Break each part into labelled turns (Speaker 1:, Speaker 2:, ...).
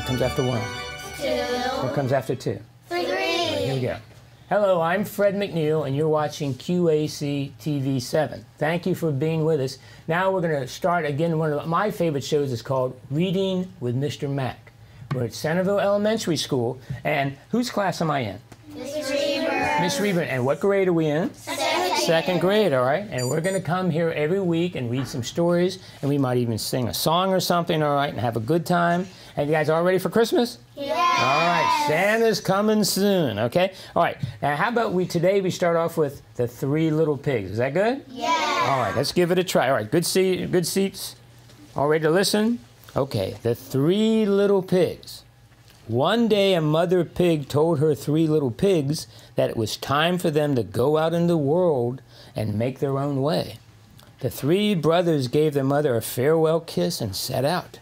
Speaker 1: What comes after 1?
Speaker 2: 2.
Speaker 1: What comes after 2?
Speaker 2: 3.
Speaker 1: Right, here we go. Hello, I'm Fred McNeil, and you're watching QAC TV 7. Thank you for being with us. Now we're going to start again. One of my favorite shows is called Reading with Mr. Mack. We're at Centreville Elementary School, and whose class am I in?
Speaker 2: Miss Reburn.
Speaker 1: Miss Reburn. And what grade are we in? Second grade, all right? And we're going to come here every week and read some stories, and we might even sing a song or something, all right, and have a good time. And you guys all ready for Christmas?
Speaker 2: Yeah.
Speaker 1: All right, Santa's coming soon, okay? All right, now how about today we start off with the 3 little pigs. Is that good?
Speaker 2: Yeah.
Speaker 1: All right, let's give it a try. All right, good seats. All ready to listen? Okay, the 3 little pigs. One day a mother pig told her 3 little pigs that it was time for them to go out in the world and make their own way. The 3 brothers gave their mother a farewell kiss and set out.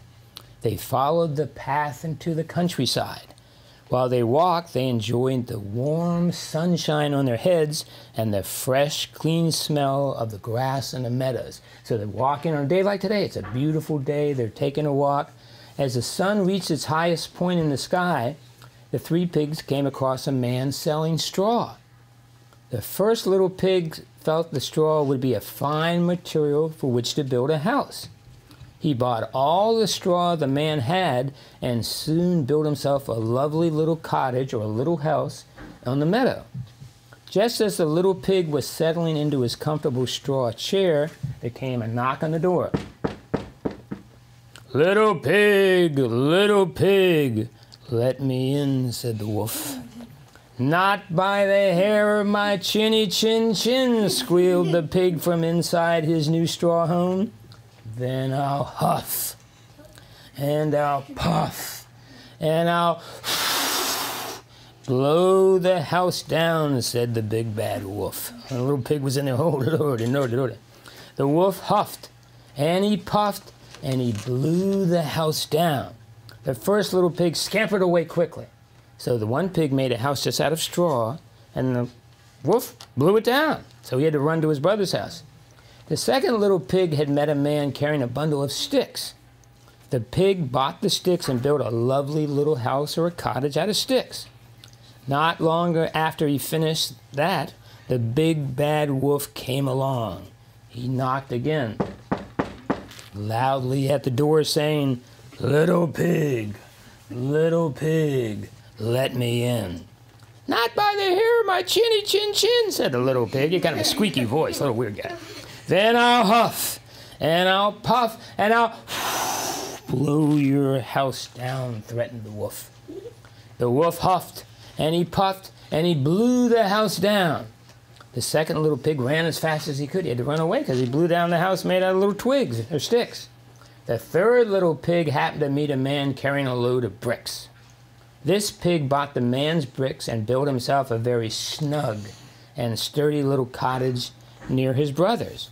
Speaker 1: They followed the path into the countryside. While they walked, they enjoyed the warm sunshine on their heads and the fresh, clean smell of the grass and the meadows. So they're walking on a day like today. It's a beautiful day. They're taking a walk. As the sun reached its highest point in the sky, the 3 pigs came across a man selling straw. The first little pig felt the straw would be a fine material for which to build a house. He bought all the straw the man had and soon built himself a lovely little cottage or a little house on the meadow. Just as the little pig was settling into his comfortable straw chair, there came a knock on the door. Little pig, let me in, said the wolf. Not by the hair of my chinny chin chin, squealed the pig from inside his new straw home. Then I'll huff, and I'll puff, and I'll blow the house down, said the big bad wolf. The little pig was in there, oh Lordy, Lordy, Lordy. The wolf huffed, and he puffed, and he blew the house down. The first little pig scampered away quickly. So the one pig made a house just out of straw, and the wolf blew it down. So he had to run to his brother's house. The second little pig had met a man carrying a bundle of sticks. The pig bought the sticks and built a lovely little house or a cottage out of sticks. Not long after he finished that, the big bad wolf came along. He knocked again, loudly at the door, saying, little pig, let me in. Not by the hair of my chinny chin chin, said the little pig. He had kind of a squeaky voice, a little weird guy. Then I'll huff, and I'll puff, and I'll blow your house down, threatened the wolf. The wolf huffed, and he puffed, and he blew the house down. The second little pig ran as fast as he could. He had to run away because he blew down the house made out of little twigs or sticks. The third little pig happened to meet a man carrying a load of bricks. This pig bought the man's bricks and built himself a very snug and sturdy little cottage near his brother's.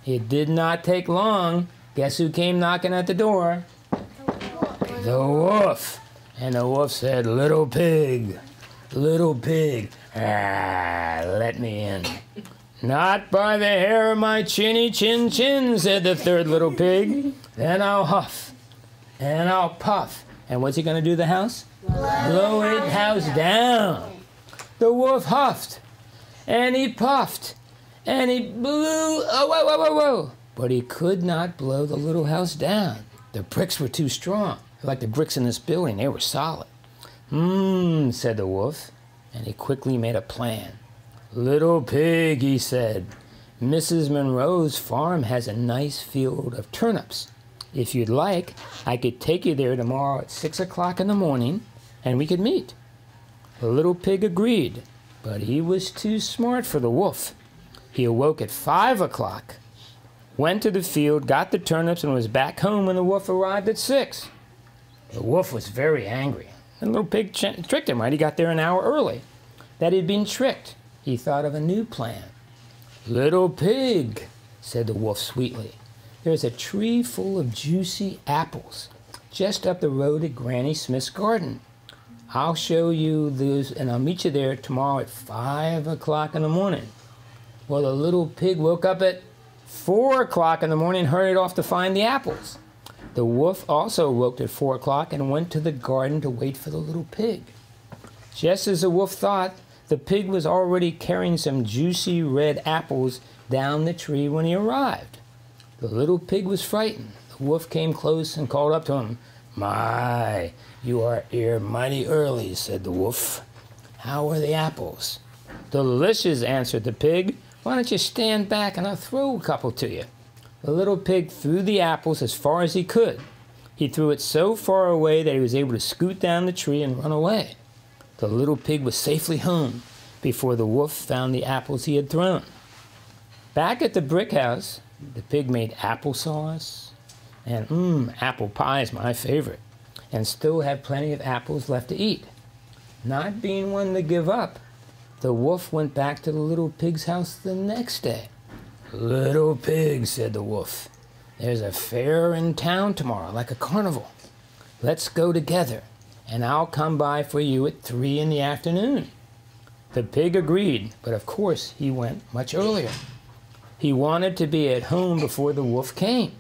Speaker 1: It did not take long. Guess who came knocking at the door? The wolf. And the wolf said, little pig, let me in. Not by the hair of my chinny chin chin, said the third little pig. Then I'll huff, and I'll puff. And what's he going to do to the house? Blow it house down. The wolf huffed, and he puffed, and he blew, whoa. But he could not blow the little house down. The bricks were too strong. Like the bricks in this building, they were solid. Said the wolf, and he quickly made a plan. Little pig, he said, Mrs. Monroe's farm has a nice field of turnips. If you'd like, I could take you there tomorrow at 6 o'clock in the morning, and we could meet. The little pig agreed, but he was too smart for the wolf. He awoke at 5 o'clock, went to the field, got the turnips, and was back home when the wolf arrived at 6. The wolf was very angry. The little pig tricked him, right? He got there an hour early. That he'd been tricked. He thought of a new plan. Little pig, said the wolf sweetly, there's a tree full of juicy apples just up the road at Granny Smith's garden. I'll show you those, and I'll meet you there tomorrow at 5 o'clock in the morning. Well, the little pig woke up at 4 o'clock in the morning and hurried off to find the apples. The wolf also awoke at 4 o'clock and went to the garden to wait for the little pig. Just as the wolf thought, the pig was already carrying some juicy red apples down the tree when he arrived. The little pig was frightened. The wolf came close and called up to him. "My, you are here mighty early," said the wolf. "How are the apples?" "Delicious," answered the pig. "Why don't you stand back and I'll throw a couple to you?" The little pig threw the apples as far as he could. He threw it so far away that he was able to scoot down the tree and run away. The little pig was safely home before the wolf found the apples he had thrown. Back at the brick house, the pig made applesauce, and apple pie is my favorite, and still had plenty of apples left to eat. Not being one to give up, the wolf went back to the little pig's house the next day. "Little pig," said the wolf, "there's a fair in town tomorrow, like a carnival. Let's go together, and I'll come by for you at 3 in the afternoon." The pig agreed, but of course he went much earlier. He wanted to be at home before the wolf came.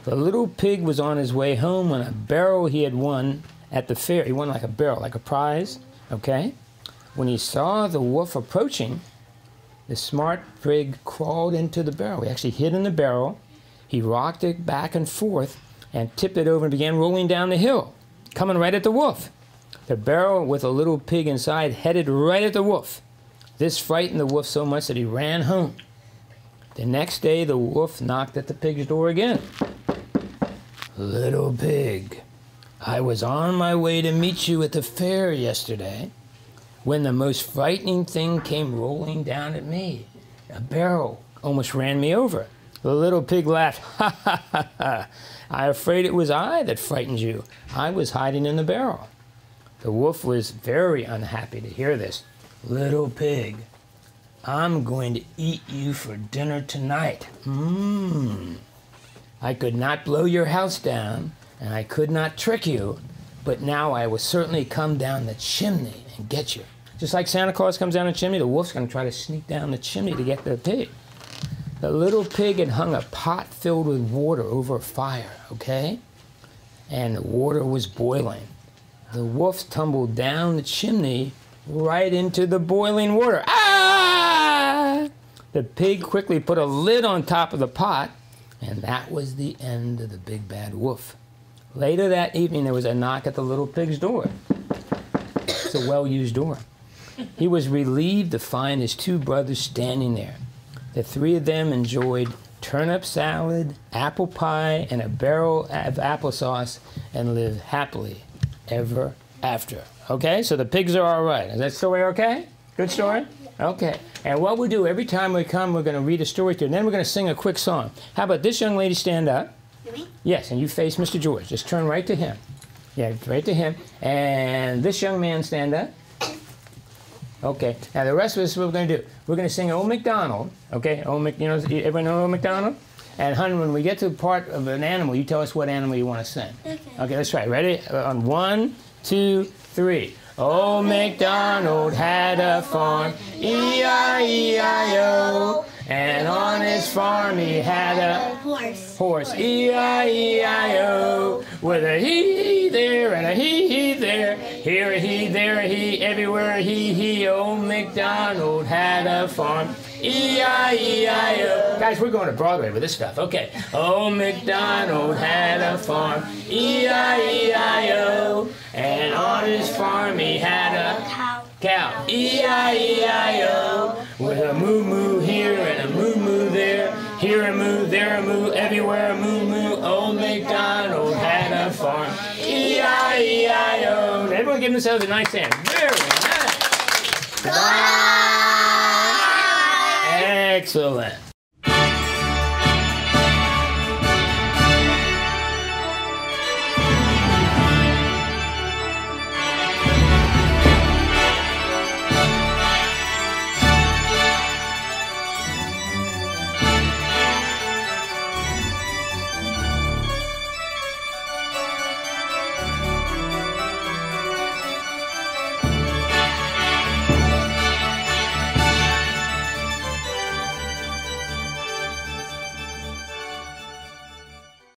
Speaker 1: The little pig was on his way home when a barrel he had won at the fair, he won like a barrel, like a prize, okay? When he saw the wolf approaching, the smart pig crawled into the barrel. He actually hid in the barrel. He rocked it back and forth and tipped it over and began rolling down the hill, coming right at the wolf. The barrel with a little pig inside headed right at the wolf. This frightened the wolf so much that he ran home. The next day, the wolf knocked at the pig's door again. "Little pig, I was on my way to meet you at the fair yesterday when the most frightening thing came rolling down at me. A barrel almost ran me over." The little pig laughed. "Ha, ha, ha, ha. I'm afraid it was I that frightened you. I was hiding in the barrel." The wolf was very unhappy to hear this. "Little pig, I'm going to eat you for dinner tonight. I could not blow your house down, and I could not trick you, but now I will certainly come down the chimney and get you." Just like Santa Claus comes down the chimney, the wolf's going to try to sneak down the chimney to get the pig. The little pig had hung a pot filled with water over a fire, okay? And the water was boiling. The wolf tumbled down the chimney right into the boiling water. Ah! The pig quickly put a lid on top of the pot, and that was the end of the big bad wolf. Later that evening, there was a knock at the little pig's door. It's a well-used door. He was relieved to find his 2 brothers standing there. The 3 of them enjoyed turnip salad, apple pie, and a barrel of applesauce and lived happily ever after. Okay, so the pigs are all right. Is that story okay? Good story? Okay. And what we'll do every time we come, we're going to read a story to you, and then we're going to sing a quick song. How about this young lady stand up?
Speaker 2: Me?
Speaker 1: Yes, and you face Mr. George. Just turn right to him. Yeah, right to him. And this young man stand up. Okay. Now the rest of us, what we're going to do, we're going to sing Old MacDonald. Okay. Everyone know Old MacDonald? And hun, when we get to the part of an animal, you tell us what animal you want to sing.
Speaker 2: Okay.
Speaker 1: Okay, let's try. Ready? On 1, 2, 3. Old MacDonald had a farm, E-I-E-I-O. And on his farm he had a horse, E-I-E-I-O. With a hee-hee there and a hee-hee there, here a hee, there a hee, everywhere a hee-hee. Old MacDonald had a farm, E-I-E-I-O. Guys, we're going to Broadway with this stuff. Okay. Old MacDonald had a farm, E-I-E-I-O. And on his farm he had a cow, E-I-E-I-O. With a moo-moo here and a moo-moo there, here a moo, there a moo, everywhere a moo-moo. Old MacDonald had a farm, E-I-E-I-O. Everyone give themselves a nice hand. Very nice. Goodbye. Excellent.